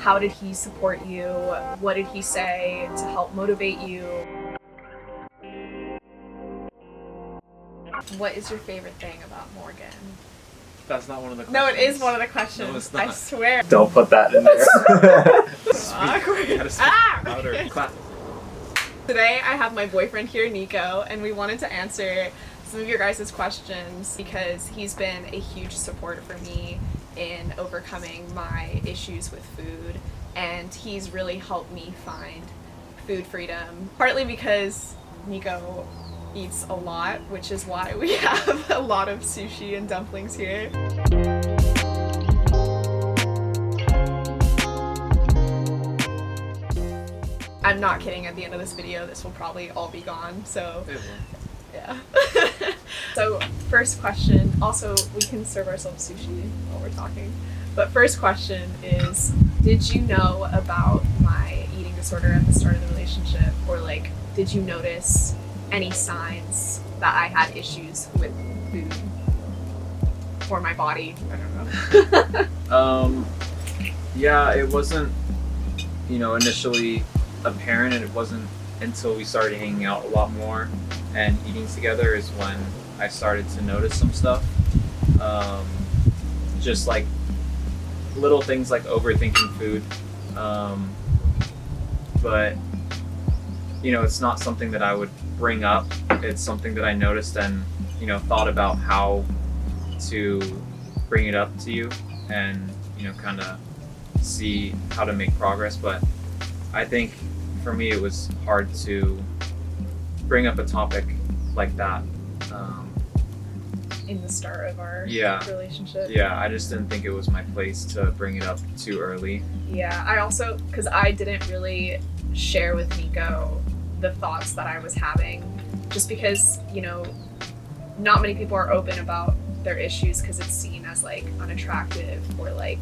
How did he support you? What did he say to help motivate you? What is your favorite thing about Morgan? That's not one of the questions. No, it is one of the questions. No, it's not. I swear. Don't put that in there. Awkward. You gotta speak louder. Clap. Today I have my boyfriend here, Nico, and we wanted to answer some of your guys' questions because he's been a huge support for me in overcoming my issues with food, and he's really helped me find food freedom, partly because Nico eats a lot, which is why we have a lot of sushi and dumplings here. I'm not kidding, at the end of this video this will probably all be gone, so yeah. So first question, also we can serve ourselves sushi while we're talking, but first question is, did you know about my eating disorder at the start of the relationship, or like did you notice any signs that I had issues with food or my body? I don't know. Yeah, it wasn't, initially apparent, and it wasn't until we started hanging out a lot more and eating together is when I started to notice some stuff. Just like little things like overthinking food. But it's not something that I would bring up. It's something that I noticed and thought about how to bring it up to you and kind of see how to make progress. But I think for me it was hard to bring up a topic like that In the start of our relationship. Yeah, I just didn't think it was my place to bring it up too early. Yeah, I also, because I didn't really share with Nico the thoughts that I was having, just because not many people are open about their issues because it's seen as like unattractive or like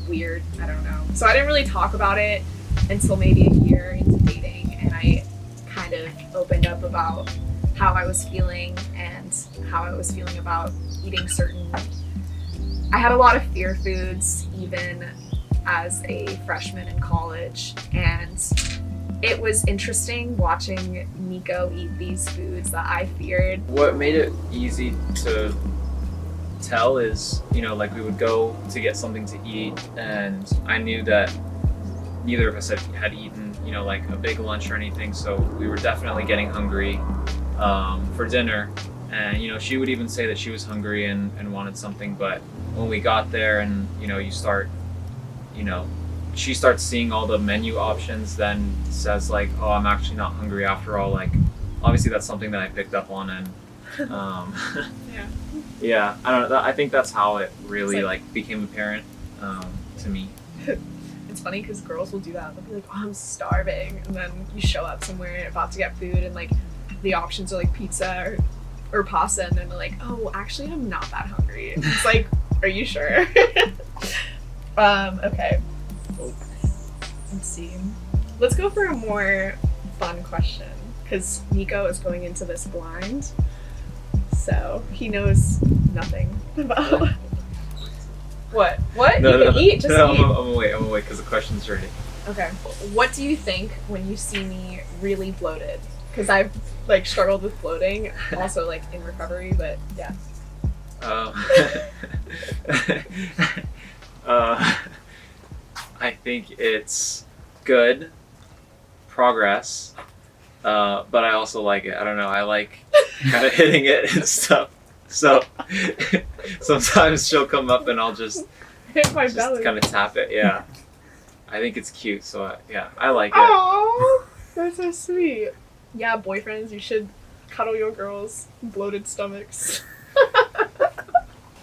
weird, I don't know. So I didn't really talk about it until maybe a year into dating, and I kind of opened up about how I was feeling and how I was feeling about eating certain. I had a lot of fear foods even as a freshman in college, and it was interesting watching Nico eat these foods that I feared. What made it easy to tell is, like we would go to get something to eat, and I knew that neither of us had eaten, like a big lunch or anything, so we were definitely getting hungry for dinner. And she would even say that she was hungry and wanted something, but when we got there and you start, she starts seeing all the menu options, then says like, oh, I'm actually not hungry after all. Like, obviously that's something that I picked up on, and yeah, I don't know, I think that's how it really like became apparent to me. It's funny because girls will do that. They'll be like, oh, I'm starving, and then you show up somewhere about to get food and like the options are like pizza or pasta, and then they're like, oh, actually I'm not that hungry. It's like, are you sure? Okay, let's see, let's go for a more fun question because Nico is going into this blind, so he knows nothing about what No, you can eat, just eat. I'm gonna wait because the question's ready. Okay, what do you think when you see me really bloated? Because I've like struggled with bloating, also like in recovery, but yeah. I think it's good progress, but I also like it. I don't know, I like kind of hitting it and stuff. So sometimes she'll come up and I'll just hit my belly, kind of tap it. Yeah, I think it's cute. So yeah, I like it. Aww, that's so sweet. Yeah, boyfriends, you should cuddle your girls' bloated stomachs.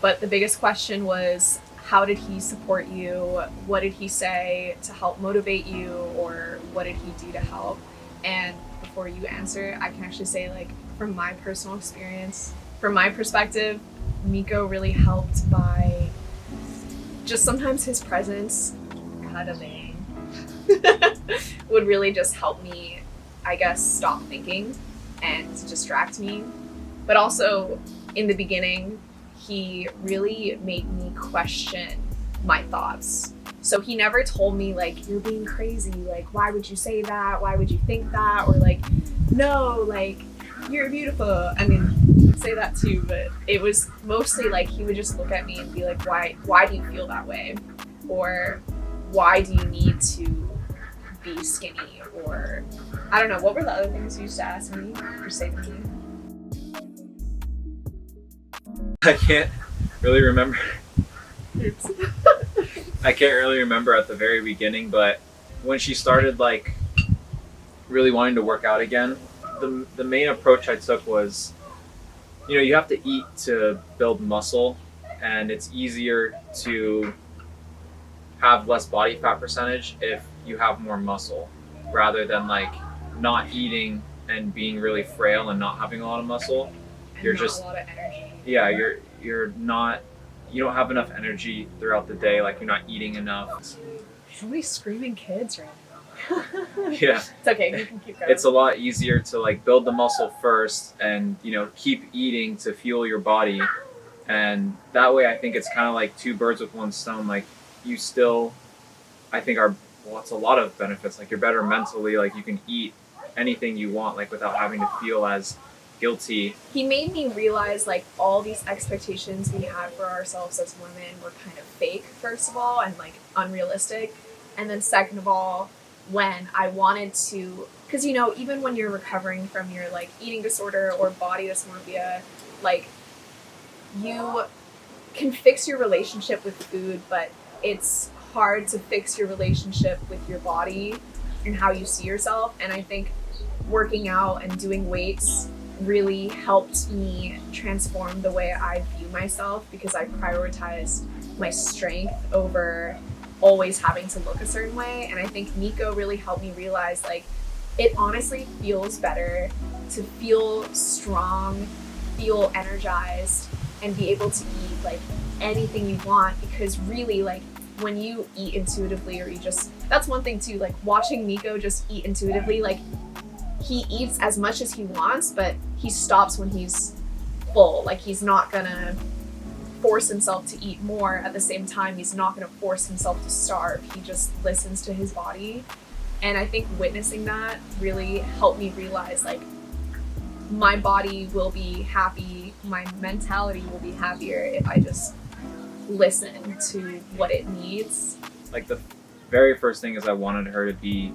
But the biggest question was, how did he support you? What did he say to help motivate you, or what did he do to help? And before you answer, I can actually say, like, from my personal experience, from my perspective, Nico really helped by just sometimes his presence, cuddling, would really just help me, I guess, stop thinking and distract me. But also, in the beginning, he really made me question my thoughts. So he never told me like, you're being crazy, like why would you say that, why would you think that, or like, no, like you're beautiful. I mean, he'd say that too, but it was mostly like he would just look at me and be like, why do you feel that way, or why do you need to be skinny, or I don't know, what were the other things you used to ask me or say to me? I can't really remember. Oops. I can't really remember at the very beginning, but when she started like really wanting to work out again, the main approach I took was, you know, you have to eat to build muscle, and it's easier to have less body fat percentage if you have more muscle, rather than like not eating and being really frail and not having a lot of muscle. And You're not just a lot of energy. Yeah, you're not, you don't have enough energy throughout the day, like you're not eating enough. So many screaming kids right now. Yeah. It's okay, you can keep going. It's a lot easier to like build the muscle first and, you know, keep eating to fuel your body. And that way I think it's kind of like two birds with one stone. Like you still, I think it's a lot of benefits. Like you're better mentally, like you can eat anything you want, like without having to feel as guilty. He made me realize like all these expectations we had for ourselves as women were kind of fake, first of all, and like unrealistic. And then second of all, when I wanted to, because you know, even when you're recovering from your like eating disorder or body dysmorphia, like you can fix your relationship with food, but it's hard to fix your relationship with your body and how you see yourself. And I think working out and doing weights really helped me transform the way I view myself, because I prioritized my strength over always having to look a certain way. And I think Nico really helped me realize like it honestly feels better to feel strong, feel energized, and be able to eat like anything you want, because really like when you eat intuitively, or you just, that's one thing too, like watching Nico just eat intuitively, like he eats as much as he wants, but he stops when he's full. Like he's not gonna force himself to eat more. At the same time, he's not gonna force himself to starve. He just listens to his body. And I think witnessing that really helped me realize like my body will be happy, my mentality will be happier if I just listen to what it needs. Like the very first thing is I wanted her to be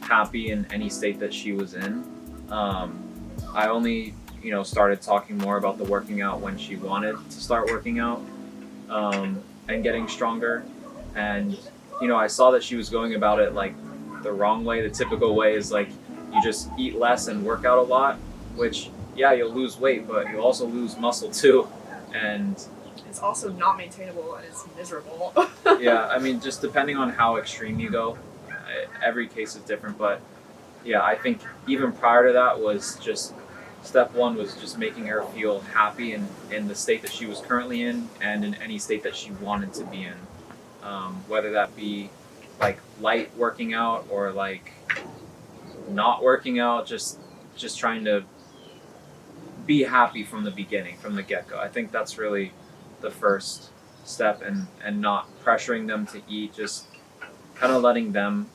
happy in any state that she was in. I only, you know, started talking more about the working out when she wanted to start working out and getting stronger. And, you know, I saw that she was going about it like the wrong way. The typical way is like you just eat less and work out a lot, which, yeah, you'll lose weight, but you'll also lose muscle too. And it's also not maintainable and it's miserable. yeah, I mean, just depending on how extreme you go, every case is different. But yeah, I think even prior to that was just step one was just making her feel happy in the state that she was currently in and in any state that she wanted to be in, whether that be like light working out or like not working out, just trying to be happy from the beginning, from the get-go. I think that's really the first step, and not pressuring them to eat, just kind of letting them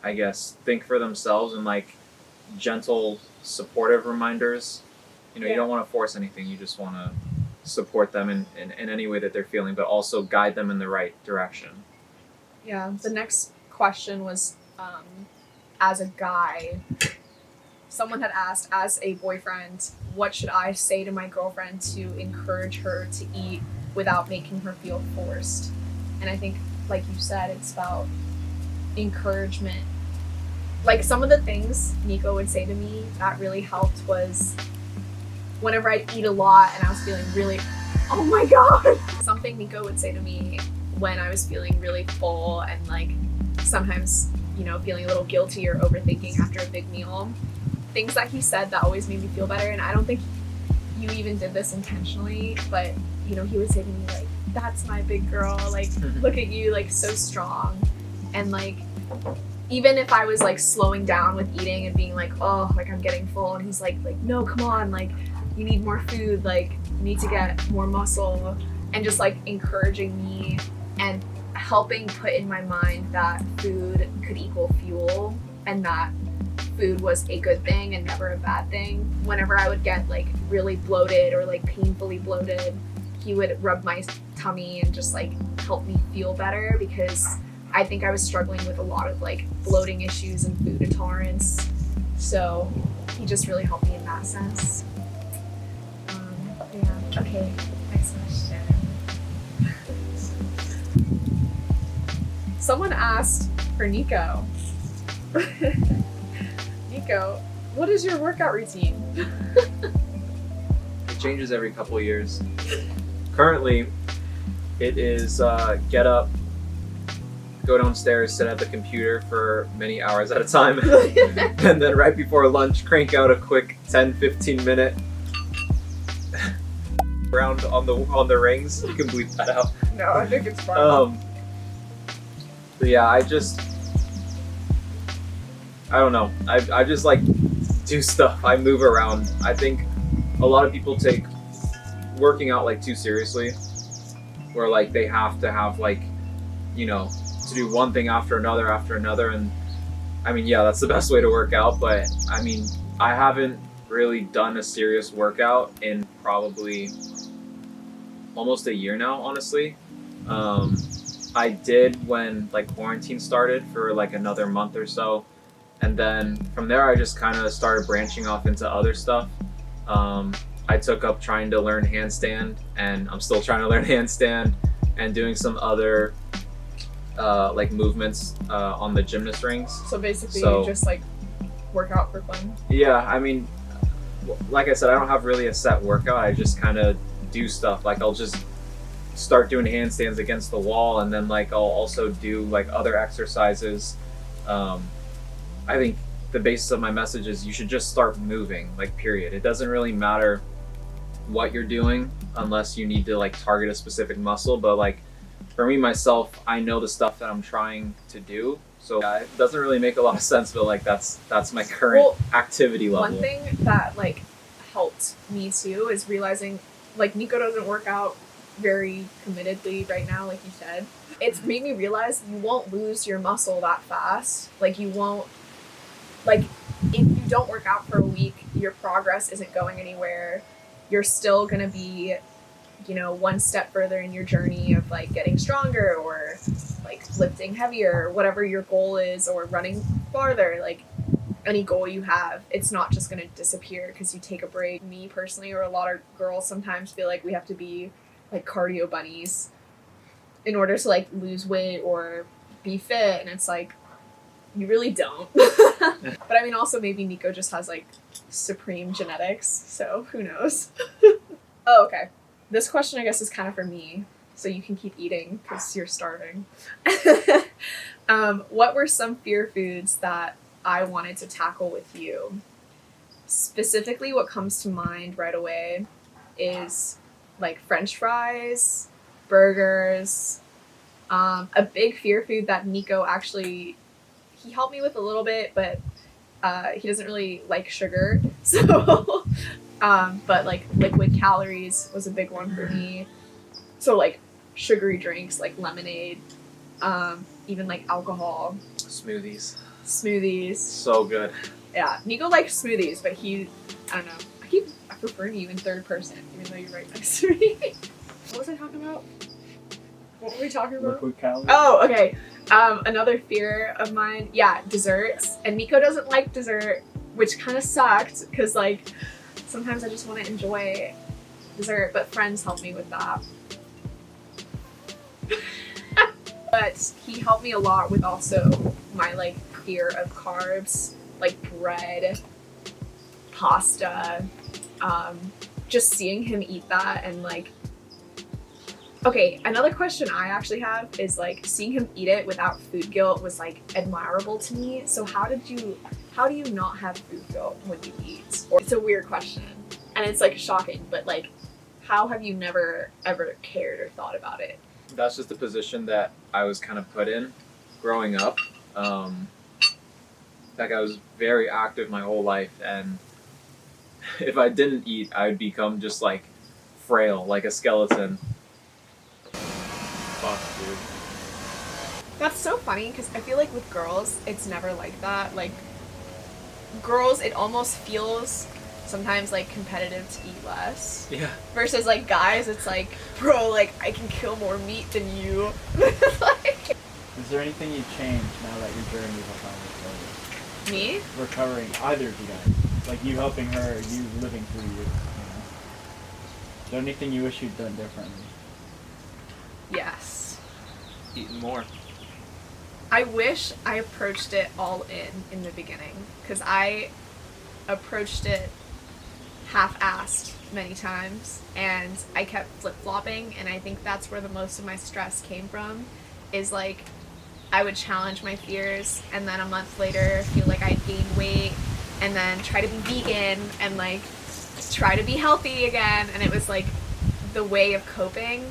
I guess think for themselves, and like gentle supportive reminders. You know, Yeah. You don't want to force anything, you just want to support them in any way that they're feeling, but also guide them in the right direction. Yeah, the next question was, as a guy, someone had asked, as a boyfriend, what should I say to my girlfriend to encourage her to eat without making her feel forced? And I think, like you said, it's about encouragement. Like some of the things Nico would say to me that really helped was whenever I'd eat a lot and I was feeling really, oh my god! Something Nico would say to me when I was feeling really full and like sometimes, you know, feeling a little guilty or overthinking after a big meal. Things that he said that always made me feel better, and I don't think you even did this intentionally, but you know, he would say to me like, that's my big girl, like look at you, like so strong. And like even if I was like slowing down with eating and being like, oh, like I'm getting full, and he's like no, come on, like you need more food, like you need to get more muscle, and just like encouraging me and helping put in my mind that food could equal fuel and that food was a good thing and never a bad thing. Whenever I would get like really bloated or like painfully bloated, he would rub my tummy and just like help me feel better, because I think I was struggling with a lot of like bloating issues and food intolerance. So he just really helped me in that sense. Yeah. Okay. Next question. Someone asked for Nico. Nico, what is your workout routine? It changes every couple of years. Currently, it is get up, go downstairs, sit at the computer for many hours at a time, and then right before lunch, crank out a quick 10-15 minute round on the rings. You can bleep that out. No, I think it's fine. But yeah, I don't know. I just like do stuff. I move around. I think a lot of people take working out like too seriously, where like they have to have like, you know, to do one thing after another, and I mean, yeah, that's the best way to work out, but I mean, I haven't really done a serious workout in probably almost a year now, honestly. I did when like quarantine started for like another month or so, and then from there I just kind of started branching off into other stuff. I took up trying to learn handstand, and I'm still trying to learn handstand, and doing some other like movements on the gymnast rings. So basically you just like work out for fun? Yeah, I mean, like I said, I don't have really a set workout. I just kind of do stuff. Like I'll just start doing handstands against the wall, and then like I'll also do like other exercises. I think the basis of my message is you should just start moving, like period. It doesn't really matter what you're doing unless you need to like target a specific muscle, but like for me myself, I know the stuff that I'm trying to do, so yeah, it doesn't really make a lot of sense, but like that's my current activity level. One thing that like helped me too is realizing like Nico doesn't work out very committedly right now, like you said. It's made me realize you won't lose your muscle that fast. Like you won't, like if you don't work out for a week, your progress isn't going anywhere. You're still gonna be, you know, one step further in your journey of like getting stronger or like lifting heavier, whatever your goal is, or running farther. Like any goal you have, it's not just gonna disappear because you take a break. Me personally, or a lot of girls sometimes feel like we have to be like cardio bunnies in order to like lose weight or be fit, and it's like you really don't. But I mean, also maybe Nico just has like supreme genetics, so who knows. Oh, okay. This question I guess is kind of for me, so you can keep eating because you're starving. What were some fear foods that I wanted to tackle with you? Specifically, what comes to mind right away is like French fries, burgers. A big fear food that Nico actually, he helped me with a little bit, but he doesn't really like sugar. So, but like liquid calories was a big one for me. So like sugary drinks like lemonade, even like alcohol. Smoothies. So good. Yeah, Nico likes smoothies, but I don't know. I prefer you in third person, even though you're right next to me. What was I talking about? What were we talking about? Liquid calories. Oh, okay. Another fear of mine, yeah, desserts. And Nico doesn't like dessert, which kind of sucked, because like sometimes I just want to enjoy dessert, but friends help me with that. But he helped me a lot with also my like fear of carbs, like bread, pasta, just seeing him eat that. And like, okay, another question I actually have is like seeing him eat it without food guilt was like admirable to me. So how do you not have food guilt when you eat? Or it's a weird question and it's like shocking, but like how have you never ever cared or thought about it? That's just the position that I was kind of put in growing up. Like I was very active my whole life, and if I didn't eat, I would become just like frail, like a skeleton. fuck, dude. That's so funny because I feel like with girls, it's never like that. Like, girls, it almost feels sometimes like competitive to eat less. Yeah. Versus like guys, it's like, bro, like I can kill more meat than you. Like, Is there anything you changed now that your journey is recovering? me? Recovering either of you guys, like you helping her, you living through you. Is there anything you wish you'd done differently? Yes. Eating more. I wish I approached it all in the beginning because I approached it half-assed many times and I kept flip-flopping, and I think that's where the most of my stress came from, is like I would challenge my fears and then a month later feel like I'd gained weight and then try to be vegan and like try to be healthy again, and it was like the way of coping.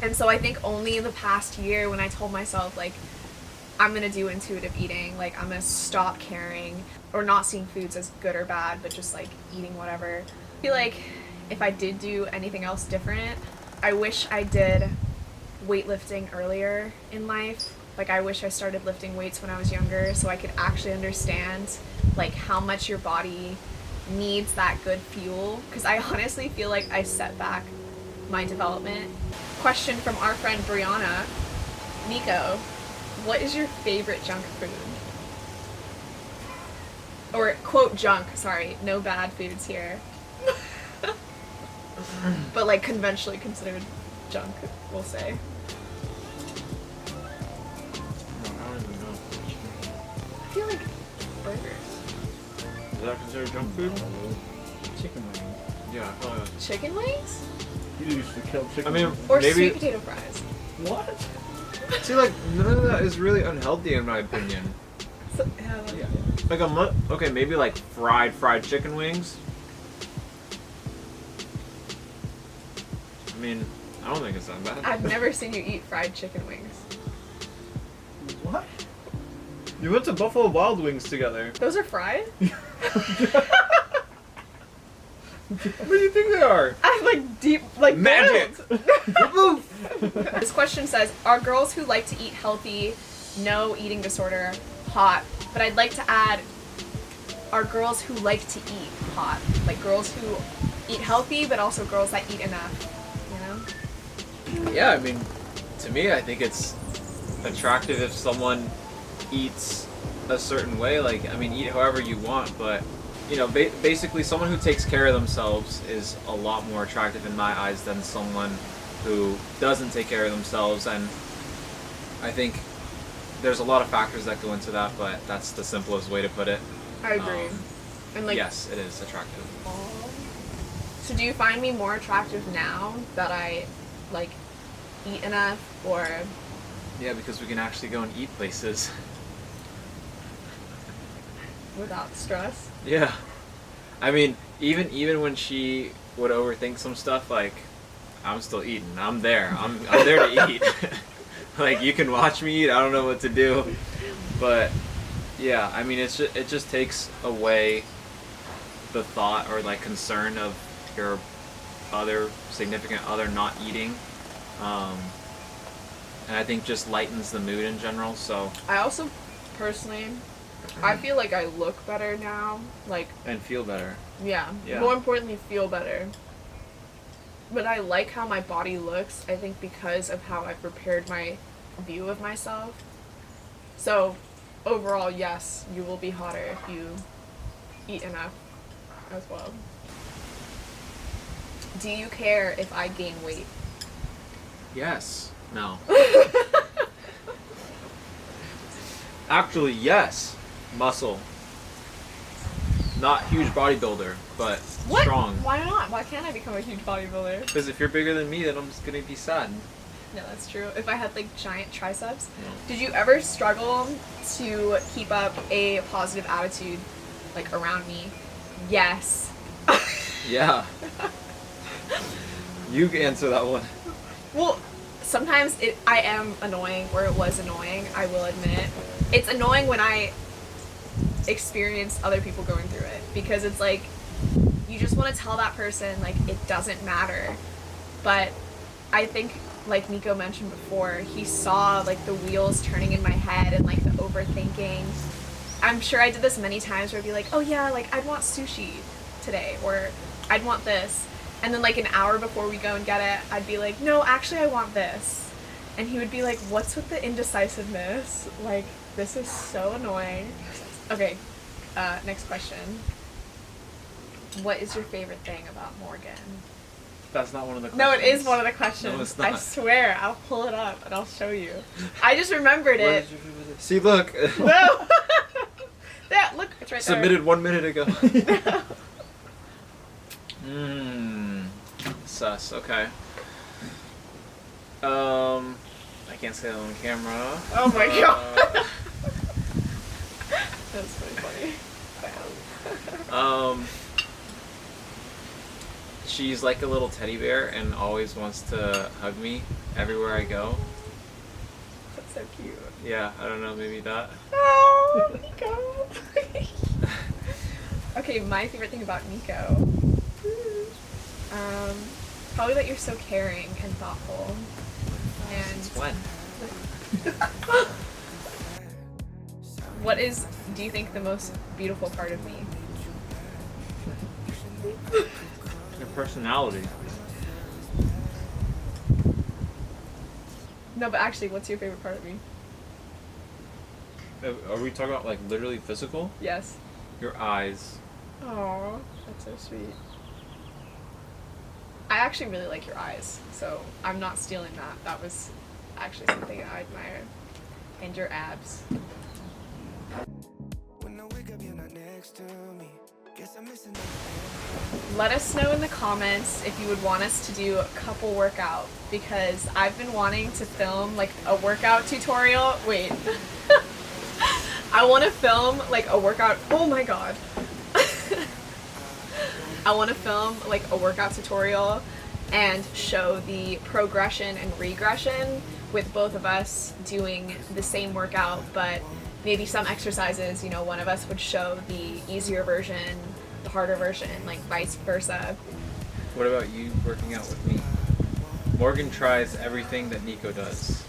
And so I think only in the past year when I told myself like I'm gonna do intuitive eating, like I'm gonna stop caring or not seeing foods as good or bad, but just like eating whatever. I feel like if I did do anything else different, I wish I did weightlifting earlier in life. Like I wish I started lifting weights when I was younger so I could actually understand like how much your body needs that good fuel, because I honestly feel like I set back my development. Question from our friend Brianna. Nico, what is your favorite junk food? Or quote junk, sorry, no bad foods here. But like conventionally considered junk, we'll say. I don't even know. I feel like burgers. Is that considered junk food? Chicken wings. Yeah, I probably. Chicken wings? You used to kill chicken I mean, wings. Or maybe. sweet potato fries? What? See, like none of that is really unhealthy in my opinion. So, Yeah. Like okay, maybe like fried chicken wings. I mean, I don't think it's that bad. I've never seen you eat fried chicken wings. What? You went to Buffalo Wild Wings together. Those are fried? What do you think they are? I'm like deep, like Magic. boiled. This question says, are girls who like to eat healthy, no eating disorder, hot? But I'd like to add, are girls who like to eat hot? Like girls who eat healthy, but also girls that eat enough, you know? Yeah, I mean, to me, I think it's attractive if someone eats a certain way. Like, I mean, eat however you want, but you know, basically, someone who takes care of themselves is a lot more attractive in my eyes than someone who doesn't take care of themselves. And I think there's a lot of factors that go into that, but that's the simplest way to put it. I agree. And like, yes, it is attractive. so do you find me more attractive now that I like eat enough, or? Yeah, because we can actually go and eat places. Without stress? Yeah. I mean, even when she would overthink some stuff, like, I'm still eating. I'm there. I'm there to eat. Like, you can watch me eat. I don't know what to do. But, yeah, I mean, it just takes away the thought or, like, concern of your other significant other not eating. And I think just lightens the mood in general, so. I also, personally, I feel like I look better now. Like, And feel better. yeah. Yeah. More importantly, feel better. But I like how my body looks, I think because of how I've prepared my view of myself. So, overall, yes, you will be hotter if you eat enough as well. Do you care if I gain weight? Yes. No. Actually, yes. Muscle. Not huge bodybuilder, but What? strong. Why not? Why can't I become a huge bodybuilder? Because if you're bigger than me, then I'm just gonna be sad. No, that's true. If I had like giant triceps. No. Did you ever struggle to keep up a positive attitude like around me? Yes. Yeah. You answer that one. Well, sometimes I am annoying, or it was annoying, I will admit. It's annoying when I experience other people going through it, because it's like you just want to tell that person like it doesn't matter. But I think like Nico mentioned before, he saw like the wheels turning in my head and like the overthinking. I'm sure I did this many times where I'd be like, oh yeah, like I'd want sushi today, or I'd want this. And then like an hour before we go and get it, I'd be like, no, actually I want this. And he would be like, what's with the indecisiveness? Like, this is so annoying. Okay, next question. What is your favorite thing about Morgan? That's not one of the questions. No, it is one of the questions. No, it's not. I swear, I'll pull it up and I'll show you. I just remembered What it. is your favorite thing? See, look. No! Yeah, look, it's right there. Submitted 1 minute ago. Sus, okay. I can't say that on camera. Oh my god. That's really funny. She's like a little teddy bear and always wants to hug me everywhere I go. That's so cute. Yeah, I don't know, maybe that. Oh, Nico. Okay, my favorite thing about Nico. Probably that you're so caring and thoughtful. And Since when? what is, do you think, the most beautiful part of me? Your personality. No, but actually, what's your favorite part of me? Are we talking about like literally physical? Yes. Your eyes. Oh, that's so sweet. I actually really like your eyes, so I'm not stealing that. That was actually something I admire. And your abs. Let us know in the comments if you would want us to do a couple workout, because I've been wanting to film like a workout tutorial. Wait. I want to film like a workout. Oh my god. I want to film like a workout tutorial and show the progression and regression with both of us doing the same workout, but maybe some exercises, you know, one of us would show the easier version, the harder version, like vice versa. What about you working out with me? Morgan tries everything that Nico does.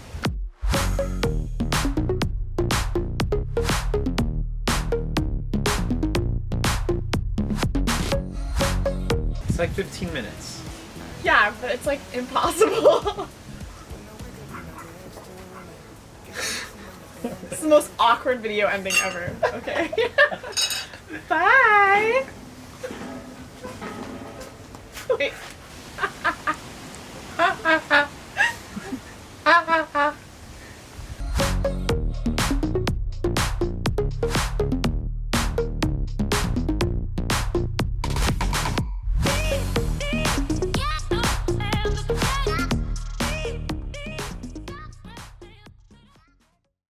It's like 15 minutes. Yeah, but it's like impossible. This is the most awkward video ending ever. Okay. Bye. Wait.